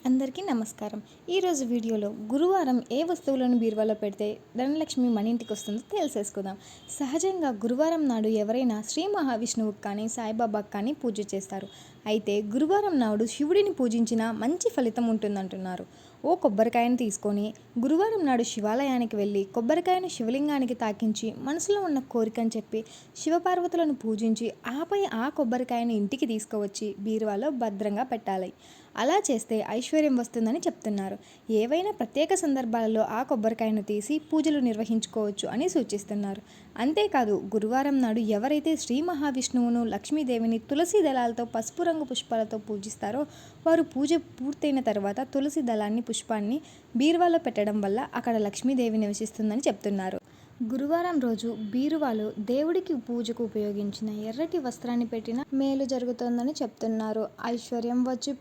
అందరికీ నమస్కారం. ఈరోజు వీడియోలో గురువారం ఏ వస్తువులను బీరువాలో పెడితే ధనలక్ష్మి మన ఇంటికి వస్తుందో తెలిసేసుకుందాం. సహజంగా గురువారం నాడు ఎవరైనా శ్రీ మహావిష్ణువుకి కానీ సాయిబాబాకి కానీ పూజ చేస్తారు. అయితే గురువారం నాడు శివుడిని పూజించినా మంచి ఫలితం ఉంటుందంటున్నారు. ఓ కొబ్బరికాయను తీసుకొని గురువారం నాడు శివాలయానికి వెళ్ళి కొబ్బరికాయను శివలింగానికి తాకించి మనసులో ఉన్న కోరికని చెప్పి శివపార్వతులను పూజించి ఆపై ఆ కొబ్బరికాయను ఇంటికి తీసుకువచ్చి బీరువాలో భద్రంగా పెట్టాలి. అలా చేస్తే ఐశ్వర్యం వస్తుందని చెప్తున్నారు. ఏవైనా ప్రత్యేక సందర్భాలలో ఆ కొబ్బరికాయను తీసి పూజలు నిర్వహించుకోవచ్చు అని సూచిస్తున్నారు. అంతేకాదు గురువారం నాడు ఎవరైతే శ్రీ మహావిష్ణువును లక్ష్మీదేవిని తులసి దళాలతో పసుపు రంగు పుష్పాలతో పూజిస్తారో వారు పూజ పూర్తయిన తర్వాత తులసి దళాన్ని పుష్పాన్ని బీరువాలో పెట్టడం వల్ల అక్కడ లక్ష్మీదేవి నివసిస్తుందని చెప్తున్నారు. గురువారం రోజు బీరువాలో దేవుడికి పూజకు ఉపయోగించిన ఎర్రటి వస్త్రాన్ని పెట్టినా మేలు జరుగుతుందని చెప్తున్నారు. ఐశ్వర్యం వచ్చి